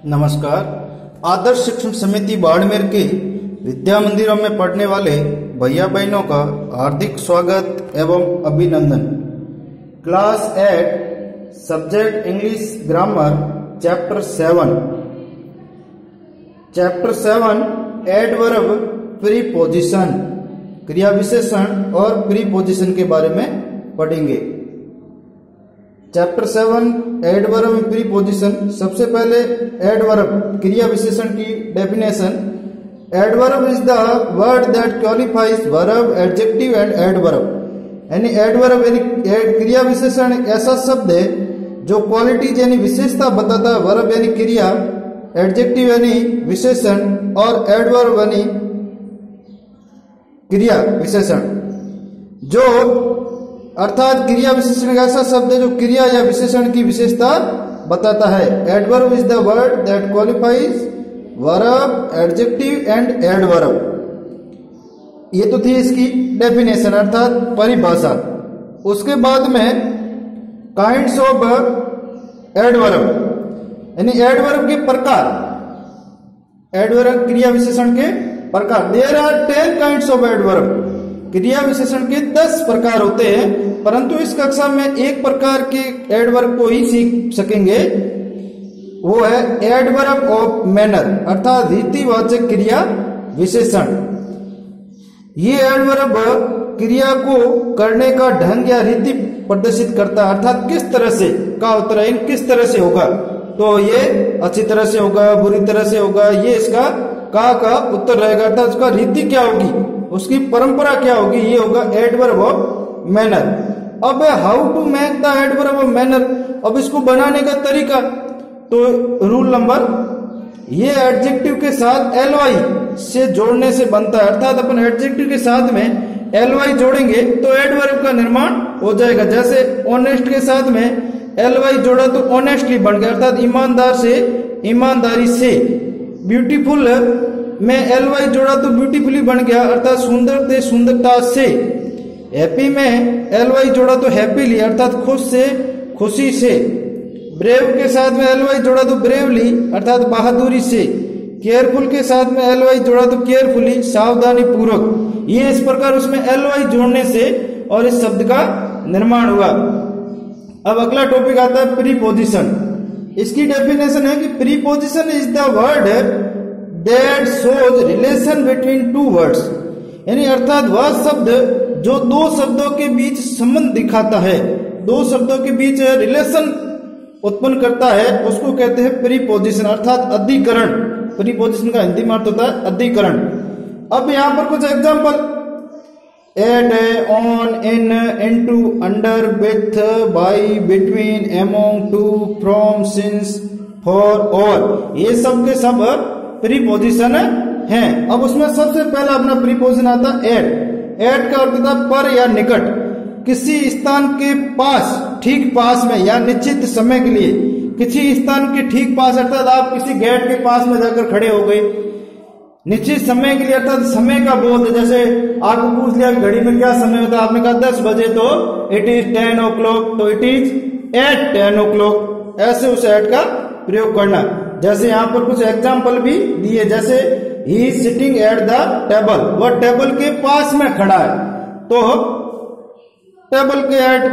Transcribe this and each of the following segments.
नमस्कार। आदर्श शिक्षण समिति बाड़मेर के विद्या मंदिरों में पढ़ने वाले भैया बहनों का हार्दिक स्वागत एवं अभिनंदन। Class 8 subject English grammar chapter 7 adverb preposition क्रिया विशेषण और प्रीपोजिशन के बारे में पढ़ेंगे। Chapter 7 adverb and preposition. सबसे पहले एडवर्ब क्रिया विशेषण की definition. Adverb is the word that qualifies verb, adjective and adverb. यानी एडवर्ब यानी क्रिया विशेषण ऐसा शब्द है जो क्वालिटीज यानी विशेषता बताता है। वर्ब यानी क्रिया, एडजेक्टिव यानी विशेषण और एडवर्ब यानी क्रिया विशेषण। जो अर्थात क्रिया विशेषण का ऐसा शब्द है जो क्रिया या विशेषण की विशेषता बताता है। Adverb is the word that qualifies verb, adjective and adverb. ये तो थी इसकी डेफिनेशन अर्थात परिभाषा। उसके बाद में काइंड्स ऑफ एडवर्ब यानी एडवर्ब के प्रकार, एडवर्ब क्रिया विशेषण के प्रकार। There are 10 kinds of adverb. क्रिया विशेषण के 10 प्रकार होते हैं, परंतु इस कक्षा में एक प्रकार के एडवर्ब को ही सीख सकेंगे। वो है एडवर्ब ऑफ मैनर अर्थात रीतिवाचक क्रिया विशेषण। ये एडवर्ब क्रिया को करने का ढंग या रीति प्रदर्शित करता है अर्थात किस तरह से का उत्तर है, किस तरह से होगा। तो ये अच्छी तरह से होगा, बुरी तरह से होगा, ये इसका का उत्तर रहेगा अर्थात उसका रीति क्या होगी, उसकी परंपरा क्या होगी, ये होगा एडवर्ब ऑफ मैनर। अब how to make the adverb of manner. अब इसको बनाने का तरीका, तो रूल नंबर, ये एडजेक्टिव के साथ एलवाई से जोड़ने से बनता है अर्थात अपन एडजेक्टिव के साथ में एलवाई जोड़ेंगे तो एडवर्ब का निर्माण हो जाएगा। जैसे ऑनेस्ट के साथ में एलवाई जोड़ा तो ऑनेस्टली बन गया अर्थात ईमानदार से ईमानदारी से। ब्यूटीफुल में एलवाई जोड़ा तो ब्यूटीफुली बन गया अर्थात सुंदर से सुंदरता से। हैप्पी में एलवाई जोड़ा तो हैप्पीली अर्थात खुश से खुशी से। ब्रेव के साथ में एलवाई जोड़ा तो ब्रेवली अर्थात बहादुरी से। केयरफुल के साथ में एलवाई जोड़ा तो केयरफुली सावधानी पूर्वक। ये इस प्रकार उसमें एलवाई जोड़ने से और इस शब्द का निर्माण हुआ। अब अगला टॉपिक आता है प्रीपोजिशन। इसकी डेफिनेशन है कि preposition is the word that shows relation between two words. यानी अर्थात वह शब्द जो दो शब्दों के बीच संबंध दिखाता है, दो शब्दों के बीच रिलेशन उत्पन्न करता है, उसको कहते हैं प्रीपोजिशन अर्थात अधिकरण। प्रीपोजिशन का हिंदी में अर्थ होता है अधिकरण। अब यहां पर कुछ example, at, on, in, into, under, with, by, between, among, to, from, since, for, और, ये सब के सब प्रीपोजिशन हैं। अब उसमें सबसे पहला अपना प्रीपोजिशन आता है एट। एट का अर्थ होता है पर या निकट, किसी स्थान के पास, ठीक पास में या निश्चित समय के लिए। किसी स्थान के ठीक पास अर्थात आप किसी गेट के पास में जाकर खड़े हो गए, निश्चित समय के लिए अर्थात समय का बोध। जैसे आपको पूछ लिया घड़ी में क्या समय होता है, आपने कहा 10 बजे, तो इट इज 10 o'clock, तो इट इज एट 10 o'clock। ऐसे उस एट का प्रयोग करना। जैसे यहाँ पर कुछ एग्जाम्पल भी दिए, जैसे he is sitting at the table, वह टेबल के पास में खड़ा है, तो टेबल के at.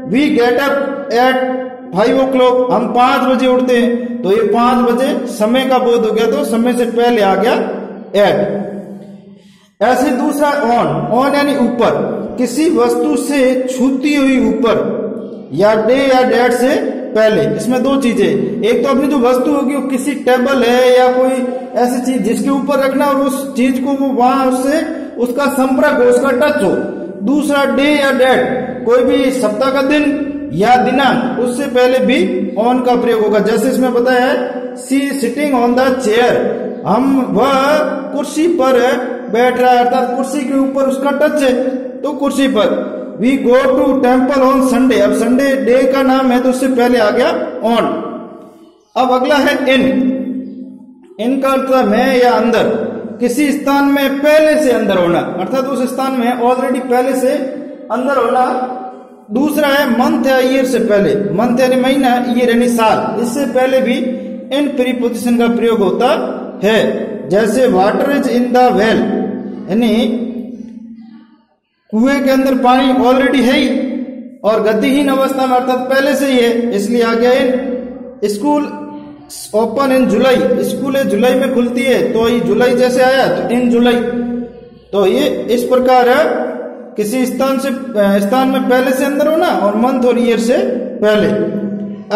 We get up at 5 o'clock, हम 5 बजे उठते हैं, तो ये 5 बजे समय का बोध हो गया, तो समय से पहले आ गया एट। ऐसे दूसरा ऑन। ऑन यानी ऊपर, किसी वस्तु से छूती हुई ऊपर, या डे या डेट से पहले। इसमें दो चीजें, एक तो अपनी जो वस्तु होगी वो किसी टेबल है या कोई ऐसी चीज जिसके ऊपर रखना और उस चीज को वो वहां उससे उसका संपर्क हो, उसका टच हो। दूसरा डे या डेट, कोई भी सप्ताह का दिन या दिनांक, उससे पहले भी ऑन का प्रयोग होगा। जैसे इसमें बताया है सी सिटिंग ऑन द चेयर, हम वह कुर्सी पर बैठ रहा है अर्थात कुर्सी के ऊपर उसका टच है, तो कुर्सी पर। We go to temple on Sunday, अब संडे डे का नाम है तो उससे पहले आ गया ऑन। अब अगला है इन। इन का अर्थ है में या अंदर, किसी स्थान में पहले से अंदर होना अर्थात उस स्थान में ऑलरेडी पहले से अंदर होना। दूसरा है मंथ या ईयर से पहले, मंथ यानी महीना, ईयर यानी साल, इससे पहले भी इन प्रीपोजिशन का प्रयोग होता है। जैसे water is in the well, यानी कुएं के अंदर पानी ऑलरेडी है ही और गतिहीन अवस्था में अर्थात पहले से ही है, इसलिए आ गया in. School open in July, school जुलाई में खुलती है तो ये जुलाई जैसे आया तो इन जुलाई, तो ये इस प्रकार है किसी स्थान में पहले से अंदर होना और मंथ और ईयर से पहले।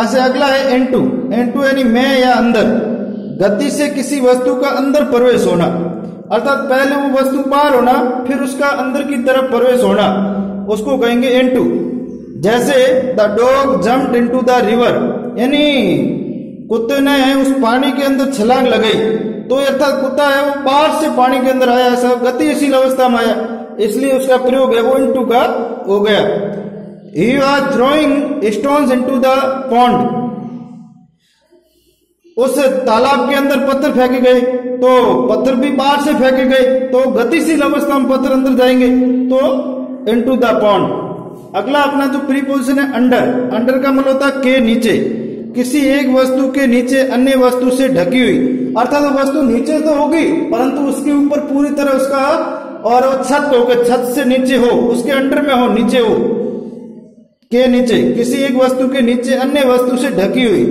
ऐसे अगला है इनटू, इनटू यानी में या अंदर, गति से किसी वस्तु का अंदर प्रवेश होना, अर्थात पहले वो वस्तु पार होना फिर उसका अंदर की तरफ प्रवेश होना, उसको कहेंगे इनटू। जैसे the dog jumped into the river, यानी कुत्ते ने उस पानी के अंदर छलांग लगाई, तो अर्थात कुत्ता है वो पार से पानी के अंदर आया, ऐसा गतिशील अवस्था में आया, इसलिए उसका प्रयोग है वो इनटू का हो गया। He was throwing stones into the pond, उस तालाब के अंदर पत्थर फेंके गए तो पत्थर भी बाहर से फेंके गए, तो गतिशील अवस्था में पत्थर अंदर जाएंगे तो इनटू द पॉन्ड। अगला अपना जो प्रीपोजिशन है अंडर, अंडर का मतलब होता है के नीचे, किसी एक वस्तु के नीचे अन्य वस्तु से ढकी हुई, अर्थात वो वस्तु नीचे तो होगी परंतु उसके ऊपर पूरी तरह उसका और वो छत हो, छत से नीचे हो, उसके अंडर में हो, नीचे हो, के नीचे, किसी एक वस्तु के नीचे अन्य वस्तु से ढकी हुई।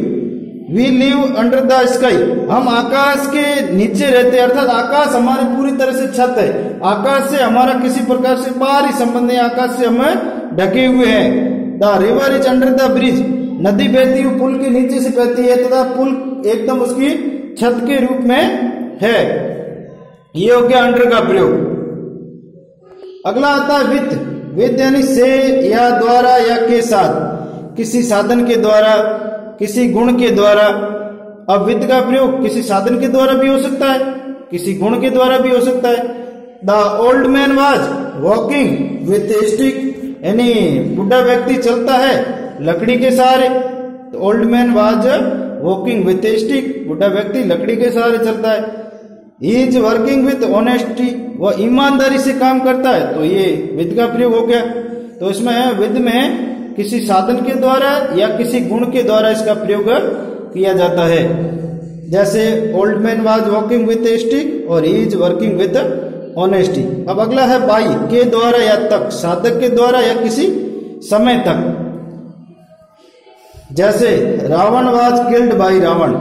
We live under the sky, हम आकाश के नीचे रहते, अर्थात आकाश हमारी पूरी तरह से छत है, आकाश से हमारा किसी प्रकार से बाहरी संबंध नहीं, आकाश से हमें ढके हुए हैं। The river is under the bridge, नदी बहती हुई पुल के नीचे से बहती है तथा पुल एकदम उसकी छत के रूप में है, ये हो गया अंडर का प्रयोग। अगला आता है विथ, विथ यानी से या द्वारा या के साथ, किसी साधन के द्वारा, किसी गुण के द्वारा। अब विथ का प्रयोग किसी साधन के द्वारा भी हो सकता है, किसी गुण के द्वारा भी हो सकता है। The old man was walking with a stick, यानी बुढ़ा व्यक्ति चलता है लकड़ी के सहारे, तो old man was walking with a stick, बुढ़ा व्यक्ति लकड़ी के सहारे चलता है। ही इज वर्किंग विथ ऑनेस्टी, वह ईमानदारी से काम करता है, तो ये विद का प्रयोग हो गया। तो इसमें विद में किसी साधन के द्वारा या किसी गुण के द्वारा इसका प्रयोग किया जाता है। जैसे old man was walking with a stick और he is working with honesty. अब अगला है बाई, के द्वारा या तक, साधक के द्वारा या किसी समय तक। जैसे Ravan was killed by Ravan,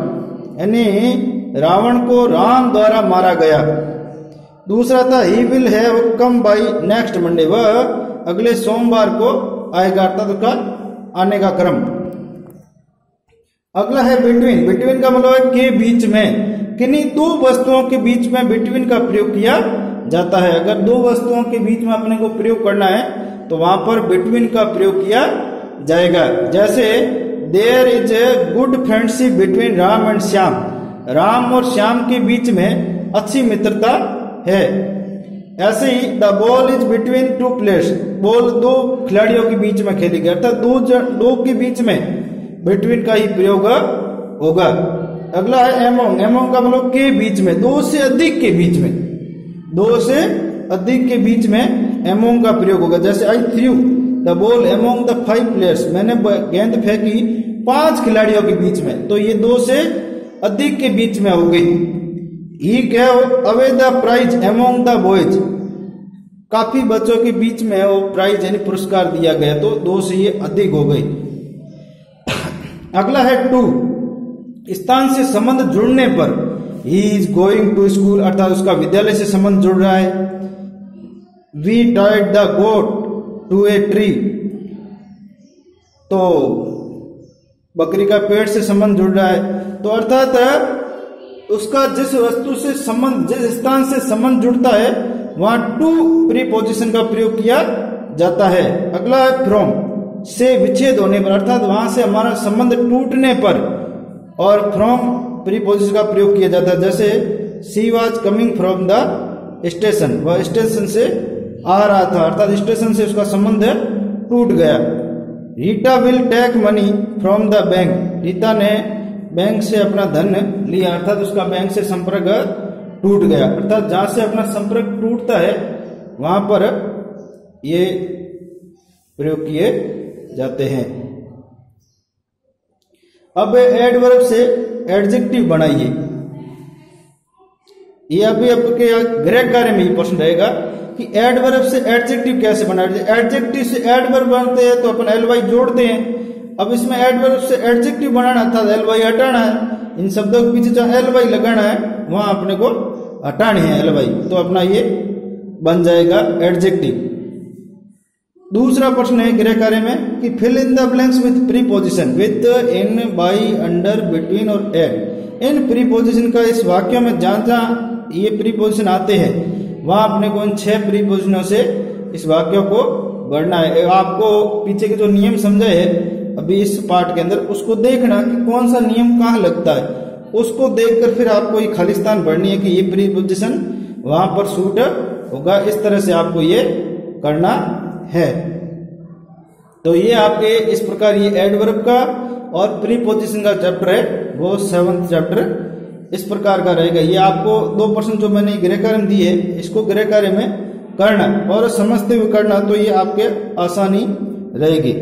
यानी रावण को राम द्वारा मारा गया। दूसरा था he will have come by next Monday, वह अगले सोमवार को आएगा, अर्थात उसका आने का क्रम। अगला है बिटवीन, बिटवीन का मतलब है के बीच में, किन्हीं दो वस्तुओं के बीच में बिटवीन का प्रयोग किया जाता है। अगर दो वस्तुओं के बीच में अपने को प्रयोग करना है तो वहां पर बिटवीन का प्रयोग किया जाएगा। जैसे there is a good friendship between Ram and Shyam, Ram और श्याम के बीच में अच्छी मित्रता है। ऐसे ही the ball is between two players, ball दो खिलाड़ियों के बीच में खेली गई, अर्थात दो के बीच में बिटवीन का ही प्रयोग होगा। अगला है एमोंग, एमोंग का मतलब के बीच में, दो से अधिक के बीच में, दो से अधिक के बीच में एमोंग का प्रयोग होगा। जैसे I threw the ball among the 5 players, मैंने गेंद फेंकी 5 खिलाड़ियों के बीच में, तो ये दो से अधिक के बीच में हो गई। He gave away the prize among the boys, काफी बच्चों के बीच में वो प्राइज यानी पुरस्कार दिया गया, तो दो से ये अधिक हो गई। अगला है टू, स्थान से संबंध जुड़ने पर, he is going to school, अर्थात उसका विद्यालय से संबंध जुड़ रहा है। We tied the goat to a tree, तो बकरी का पेड़ से संबंध जुड़ रहा है, तो अर्थात उसका जिस वस्तु से संबंध, जिस स्थान से संबंध जुड़ता है वहां टू प्रीपोजिशन का प्रयोग किया जाता है। अगला है फ्रॉम, से विच्छेद होने पर, अर्थात वहां से हमारा संबंध टूटने पर, और फ्रॉम प्रीपोजिशन का प्रयोग किया जाता है। जैसे she was coming from the station, वह स्टेशन से आ रहा था, अर्थात स्टेशन से उसका संबंध टूट गया। Rita will take money from the bank, Rita ने बैंक से अपना धन लिया, अर्थात उसका बैंक से संपर्क टूट गया। अर्थात जहां से अपना संपर्क टूटता है वहां पर ये प्रयोग किए जाते हैं। अब एडवर्ब से एडजेक्टिव बनाइए। ये अभी आपके गृह कार्य में ही प्रश्न रहेगा कि एडवर्ब से एडजेक्टिव कैसे बनाए। एडजेक्टिव से एडवर्ब बनते हैं तो अपन एलवाई जोड़ते हैं। अब इसमें एडवर्ब से एडजेक्टिव बनाना था, एलवाई हटाना है। इन शब्दों के पीछे जहां एलवाई लगाना है वहां अपने को हटानी है एलवाई, तो अपना ये बन जाएगा एडजेक्टिव। दूसरा प्रश्न है गृह कार्य में कि fill in the blanks with preposition with, in, by, under, between और एट। इन प्रीपोजिशन का इस वाक्य में जहां जहां ये प्रीपोजिशन आते हैं वहां अपने को इन 6 प्रीपोजिशनों से इस वाक्य को गढ़ना है। आपको पीछे के जो नियम समझाए है अभी इस पार्ट के अंदर, उसको देखना कि कौन सा नियम कहाँ लगता है, उसको देखकर फिर आपको ये खालिस्तान भरनी है कि ये प्रीपोजिशन वहां पर सूट होगा। इस तरह से आपको ये करना है। तो ये आपके इस प्रकार ये एडवर्ब का और प्रीपोजिशन का चैप्टर है वो 7th चैप्टर इस प्रकार का रहेगा। ये आपको 2% जो मैंने गृह कार्य में दिए इसको गृह कार्य में करना और समझते हुए करना, तो ये आपके आसानी रहेगी।